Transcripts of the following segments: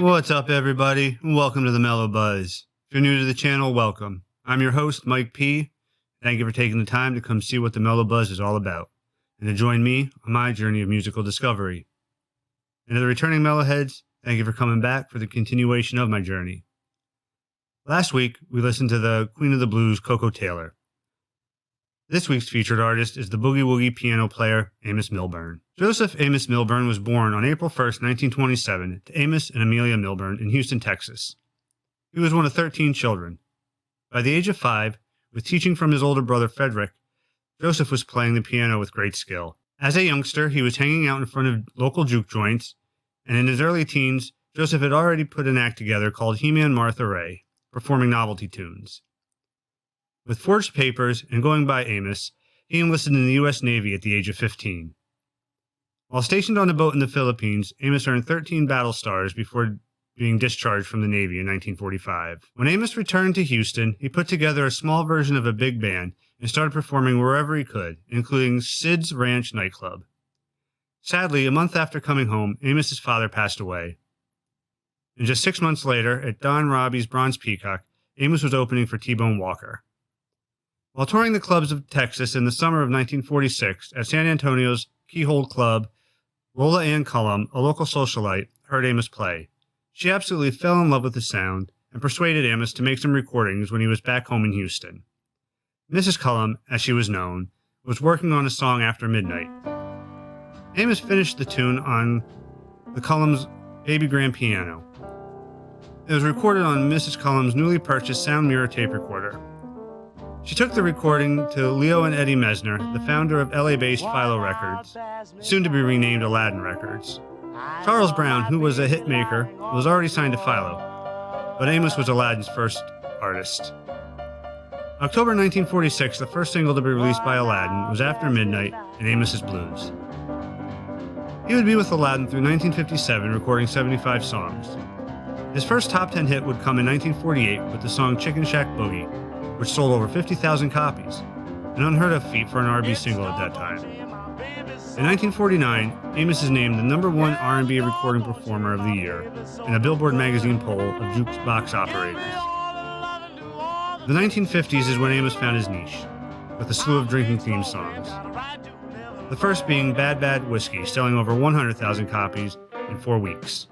What's up, everybody? Welcome to the Mellow Buzz. If you're new to the channel, welcome. I'm your host, Mike P. Thank you for taking the time to come see what the Mellow Buzz is all about, and to join me on my journey of musical discovery. And to the returning Mellowheads, thank you for coming back for the continuation of my journey. Last week, we listened to the Queen of the Blues, Koko Taylor. This week's featured artist is the Boogie Woogie piano player, Amos Milburn. Joseph Amos Milburn was born on April 1st, 1927, to Amos and Amelia Milburn in Houston, Texas. He was one of 13 children. By the age of 5, with teaching from his older brother Frederick, Joseph was playing the piano with great skill. As a youngster, he was hanging out in front of local juke joints, and in his early teens, Joseph had already put an act together called He-Man Martha Ray, performing novelty tunes. With forged papers and going by Amos, he enlisted in the U.S. Navy at the age of 15. While stationed on a boat in the Philippines, Amos earned 13 battle stars before being discharged from the Navy in 1945. When Amos returned to Houston, he put together a small version of a big band and started performing wherever he could, including Sid's Ranch nightclub. Sadly, a month after coming home, Amos's father passed away. And just 6 months later, at Don Robbie's Bronze Peacock, Amos was opening for T-Bone Walker. While touring the clubs of Texas in the summer of 1946 at San Antonio's Keyhole Club, Lola Ann Cullum, a local socialite, heard Amos play. She absolutely fell in love with the sound and persuaded Amos to make some recordings when he was back home in Houston. Mrs. Cullum, as she was known, was working on a song after midnight. Amos finished the tune on the Cullum's baby grand piano. It was recorded on Mrs. Cullum's newly purchased sound mirror tape recorder. She took the recording to Leo and Eddie Mesner, the founder of LA-based Philo Records, soon to be renamed Aladdin Records. Charles Brown, who was a hitmaker, was already signed to Philo, but Amos was Aladdin's first artist. October 1946, the first single to be released by Aladdin was After Midnight and Amos's Blues. He would be with Aladdin through 1957, recording 75 songs. His first top 10 hit would come in 1948 with the song Chicken Shack Boogie, which sold over 50,000 copies, an unheard of feat for an R&B single at that time. In 1949, Amos is named the #1 R&B recording performer of the year in a Billboard magazine poll of jukebox operators. The 1950s is when Amos found his niche, with a slew of drinking theme songs. The first being Bad Bad Whiskey, selling over 100,000 copies in 4 weeks.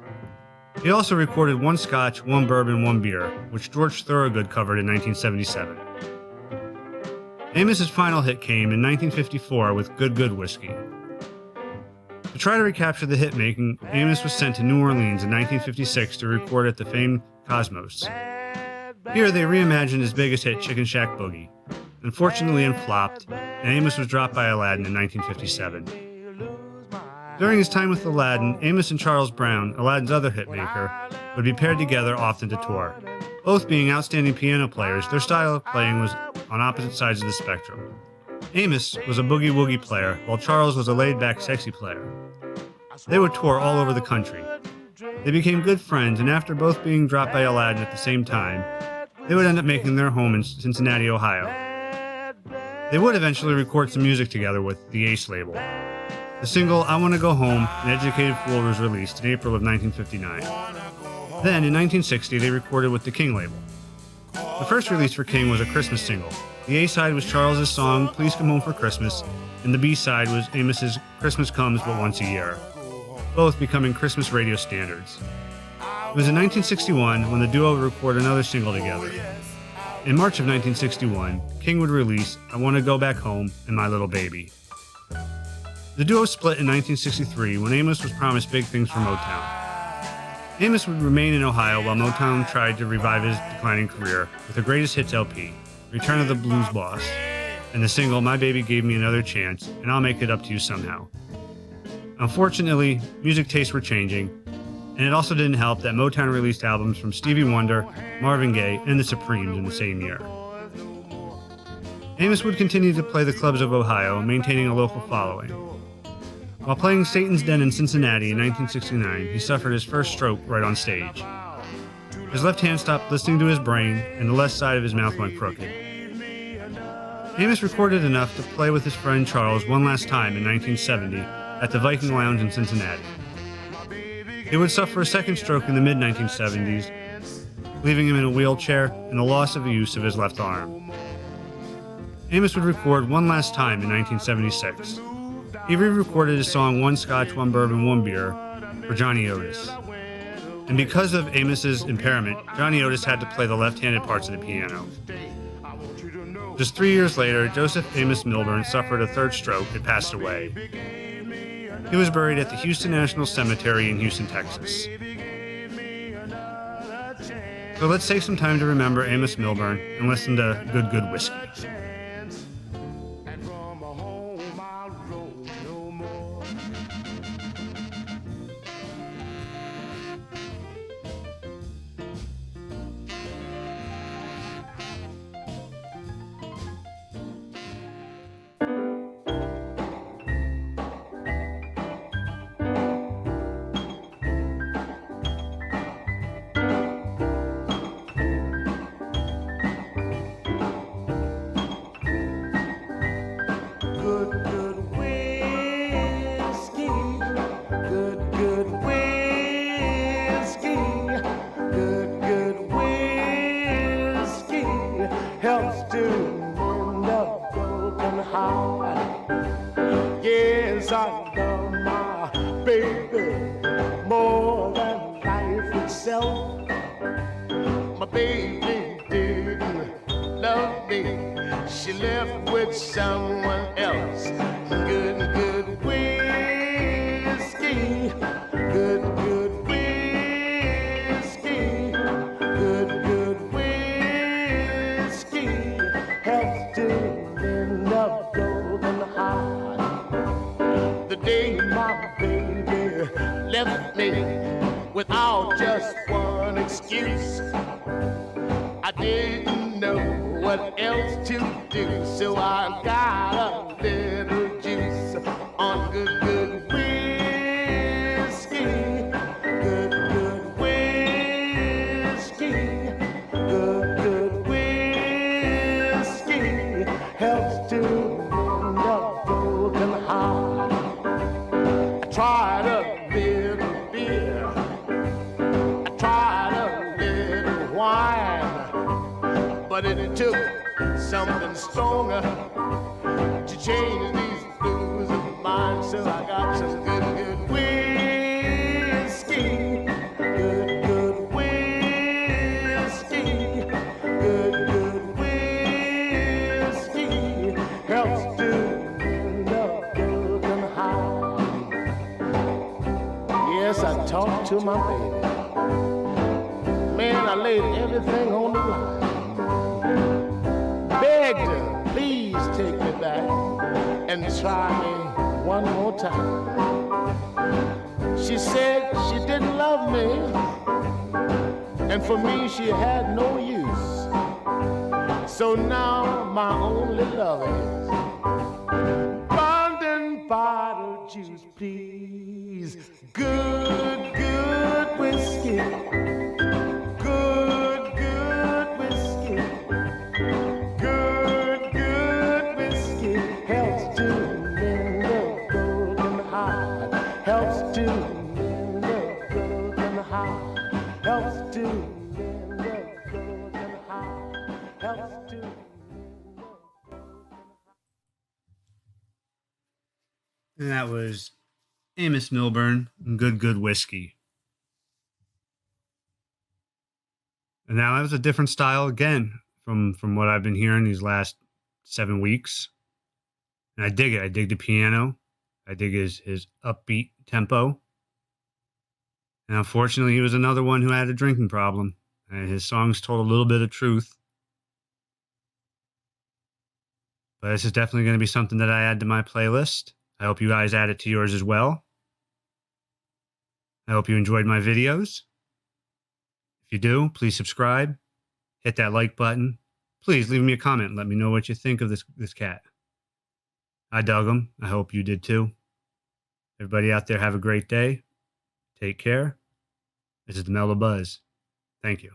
He also recorded One Scotch, One Bourbon, One Beer, which George Thorogood covered in 1977. Amos's final hit came in 1954 with Good Good Whiskey. To try to recapture the hit-making, Amos was sent to New Orleans in 1956 to record at the famed Cosmos. Here they reimagined his biggest hit, Chicken Shack Boogie. Unfortunately, it flopped, and Amos was dropped by Aladdin in 1957. During his time with Aladdin, Amos and Charles Brown, Aladdin's other hitmaker, would be paired together often to tour. Both being outstanding piano players, their style of playing was on opposite sides of the spectrum. Amos was a boogie-woogie player, while Charles was a laid-back, sexy player. They would tour all over the country. They became good friends, and after both being dropped by Aladdin at the same time, they would end up making their home in Cincinnati, Ohio. They would eventually record some music together with the Ace label. The single I Want to Go Home, An Educated Fool was released in April of 1959. Then, in 1960, they recorded with the King label. The first release for King was a Christmas single. The A-side was Charles's song, Please Come Home for Christmas, and the B-side was Amos's Christmas Comes But Once a Year, both becoming Christmas radio standards. It was in 1961 when the duo would record another single together. In March of 1961, King would release I Want to Go Back Home and My Little Baby. The duo split in 1963 when Amos was promised big things from Motown. Amos would remain in Ohio while Motown tried to revive his declining career with the Greatest Hits LP, Return of the Blues Boss, and the single My Baby Gave Me Another Chance and I'll Make It Up to You Somehow. Unfortunately, music tastes were changing, and it also didn't help that Motown released albums from Stevie Wonder, Marvin Gaye, and the Supremes in the same year. Amos would continue to play the clubs of Ohio, maintaining a local following. While playing Satan's Den in Cincinnati in 1969, he suffered his first stroke right on stage. His left hand stopped listening to his brain, and the left side of his mouth went crooked. Amos recorded enough to play with his friend Charles one last time in 1970 at the Viking Lounge in Cincinnati. He would suffer a second stroke in the mid-1970s, leaving him in a wheelchair and the loss of the use of his left arm. Amos would record one last time in 1976. He re-recorded his song One Scotch, One Bourbon, One Beer for Johnny Otis. And because of Amos's impairment, Johnny Otis had to play the left-handed parts of the piano. Just 3 years later, Joseph Amos Milburn suffered a third stroke and passed away. He was buried at the Houston National Cemetery in Houston, Texas. So let's take some time to remember Amos Milburn and listen to Good Good Whiskey. Yes, I love my baby more than life itself. My baby didn't love me. She left with someone else. Good, good whiskey. Good, good whiskey. Good, good whiskey. Helps to mend a broken heart. The day my baby left me without just one excuse, I didn't know what else to do, so I got a little juice on good, good whiskey. Good, good whiskey. Good, good whiskey. Helps to mend a broken heart. I tried a little beer. I tried a little wine. But it took something stronger to change these blues of mine. So I got some good, good whiskey. Good, good whiskey. Good, good whiskey. Helps to mend a broken heart. Yes, I talked to my baby. Man, I laid everything on the line. Begged her, please take me back and try me one more time. She said she didn't love me, and for me she had no use. So now my only love is London bottle juice, please. Good, good whiskey. Good, good whiskey. Good, good whiskey. Helps to mend a broken heart. Helps to mend a broken heart. Helps to mend a broken heart. Helps to mend a broken heart. And that was Amos Milburn and Good Good Whiskey. And now that was a different style again from what I've been hearing these last 7 weeks. And I dig it. I dig the piano. I dig his upbeat tempo. And unfortunately, he was another one who had a drinking problem. And his songs told a little bit of truth. But this is definitely going to be something that I add to my playlist. I hope you guys add it to yours as well. I hope you enjoyed my videos. If you do, please subscribe. Hit that like button. Please leave me a comment and let me know what you think of this cat. I dug him. I hope you did too. Everybody out there, have a great day. Take care. This is the Mellow Buzz. Thank you.